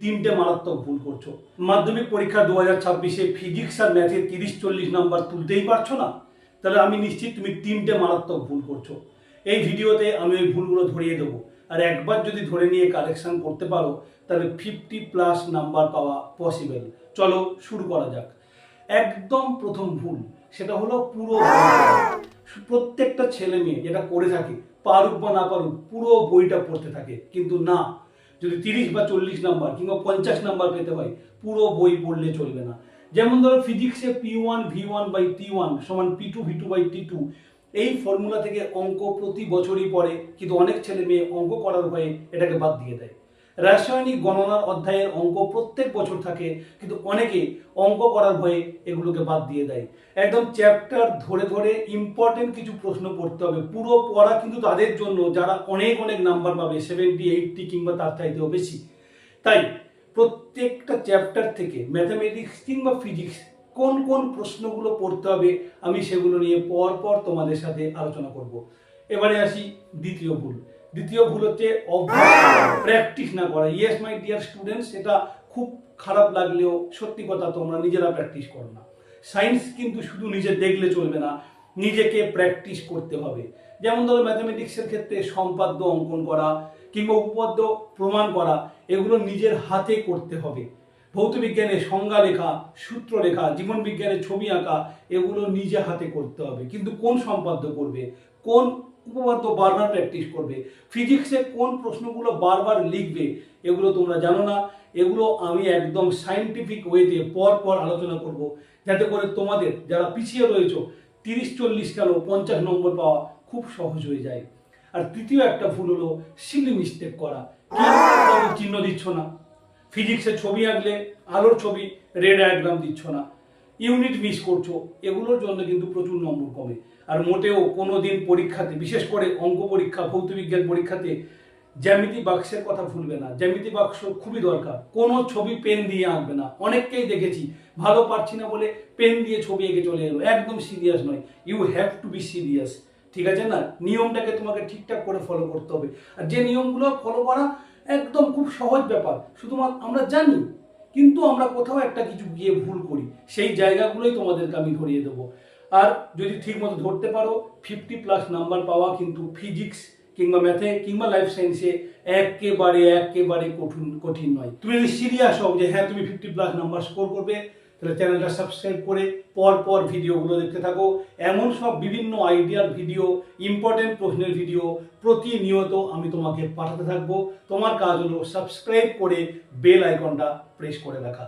তিনটে মারাত্মক ভুল করছো। মাধ্যমিক পরীক্ষা 2026-এ ফিজিক্স আর ম্যাথে 30-40 নাম্বার তুলতেই পারছো না, তাহলে আমি নিশ্চিত তুমি তিনটে মারাত্মক ভুল করছো। এই ভিডিওতে আমি ওই ভুলগুলো ধরিয়ে দেবো, আর একবার যদি ধরে নিয়ে কারেকশন করতে পারো তাহলে 50+ নাম্বার পাওয়া পসিবল। চলো শুরু করা যাক। একদম প্রথম ভুল, সেটা হলো পুরো প্রত্যেকটা ছেলে মেয়ে যেটা করে থাকে, পারুক বা না পারুক, পুরো বইটা পড়তে থাকে। কিন্তু না, যদি 30 বা 40 নাম্বার কিংবা 50 নাম্বার পেতে হয়, পুরো বই পড়লে চলবে না। যেমন ধরো ফিজিক্সে P1V1/T1 সমান P2V2/T2, এই ফর্মুলা থেকে অঙ্ক প্রতি বছরই পড়ে, কিন্তু অনেক ছেলে মেয়ে অঙ্ক করার ভয়ে এটাকে বাদ দিয়ে দেয়। রাসায়নিক গণনার অধ্যায়ের অঙ্ক প্রত্যেক বছর থাকে, কিন্তু অনেকে অঙ্ক করার ভয়ে এগুলোকে বাদ দিয়ে দেয়। একদম চ্যাপ্টার ধরে ধরে ইম্পর্টেন্ট কিছু প্রশ্ন পড়তে হবে। পুরো পড়া কিন্তু তাদের জন্য যারা অনেক অনেক নাম্বার পাবে, 70, 80 কিংবা তার চাইতেও বেশি। তাই প্রত্যেকটা চ্যাপ্টার থেকে ম্যাথামেটিক্স কিংবা ফিজিক্স কোন কোন প্রশ্নগুলো পড়তে হবে, আমি সেগুলো নিয়ে পর তোমাদের সাথে আলোচনা করব। এবারে আসি দ্বিতীয় ভুল। দ্বিতীয় ভুল হচ্ছে প্র্যাকটিস না করা। ইয়েস মাই ডিয়ার স্টুডেন্টস, এটা খুব খারাপ লাগলেও সত্যি কথা, তোমরা নিজেরা প্র্যাকটিস করো না। সায়েন্স কিন্তু শুধু নিজে দেখলে চলবে না, নিজেকে প্র্যাকটিস করতে হবে। যেমন ধরো ম্যাথামেটিক্সের ক্ষেত্রে সম্পাদ্য অঙ্কন করা কিংবা উপপাদ্য প্রমাণ করা, এগুলো নিজের হাতে করতে হবে। ভৌত বিজ্ঞানে সংজ্ঞা লেখা, সূত্র লেখা, জীবন বিজ্ঞানে ছবি আঁকা, এগুলো নিজে হাতে করতে হবে। কিন্তু কোন সম্পাদ্য করবে, কোন উপপাদ্য বারবার প্র্যাকটিস করবে, ফিজিক্সে কোন প্রশ্নগুলো বারবার লিখবে, এগুলো তোমরা জানো না। এগুলো আমি একদম সায়েন্টিফিক ওয়েতে পর আলোচনা করব, যাতে করে তোমাদের যারা পিছিয়ে রয়েছে 30-40 কেন 50 নম্বর পাওয়া খুব সহজ হয়ে যায়। আর তৃতীয় একটা ভুল হলো সিলি মিস্টেক করা। চিহ্ন দিচ্ছ না, ফিজিক্সের ছবি আঁকলে আলোর ছবি রেড ডায়াগ্রাম দিচ্ছ না, ইউনিট মিস করছো, এগুলোর জন্য কিন্তু প্রচুর নম্বর কমে। আর মোটেও কোনো দিন পরীক্ষাতে, বিশেষ করে অঙ্ক পরীক্ষা, ভৌত বিজ্ঞান পরীক্ষাতে জ্যামিতি বাক্সের কথা ভুলবে না। জ্যামিতি বাক্স খুবই দরকার। কোনো ছবি পেন দিয়ে আঁকবে না। অনেককেই দেখেছি ভালো পারছি না বলে পেন দিয়ে ছবি এঁকে চলে এলো, একদম সিরিয়াস নয়। You have to be serious, ঠিক আছে না? নিয়মটাকে তোমাকে ঠিকঠাক করে ফলো করতে হবে। আর যে নিয়মগুলো ফলো করা একদম খুব সহজ ব্যাপার, শুধুমাত্র আমরা জানি, কিন্তু আমরা কোথাও একটা কিছু গিয়ে ভুল করি, সেই জায়গাগুলোই তোমাদেরকে আমি ধরিয়ে দেবো। আর যদি ঠিক মতো ধরতে পারো, 50+ নাম্বার পাওয়া কিন্তু ফিজিক্স কিংবা ম্যাথে কিংবা লাইফ সায়েন্সে একেবারে কঠিন নয়। তুমি যদি সিরিয়াস হও যে হ্যাঁ তুমি 50+ নাম্বার স্কোর করবে, তাহলে চ্যানেলটা সাবস্ক্রাইব করে পর ভিডিওগুলো দেখতে থাকো। এমন সব বিভিন্ন আইডিয়ার ভিডিও, ইম্পর্টেন্ট প্রশ্নের ভিডিও প্রতিনিয়ত আমি তোমাকে পাঠাতে থাকবো। তোমার কাজ হলো সাবস্ক্রাইব করে বেল আইকনটা প্রেস করে রাখা।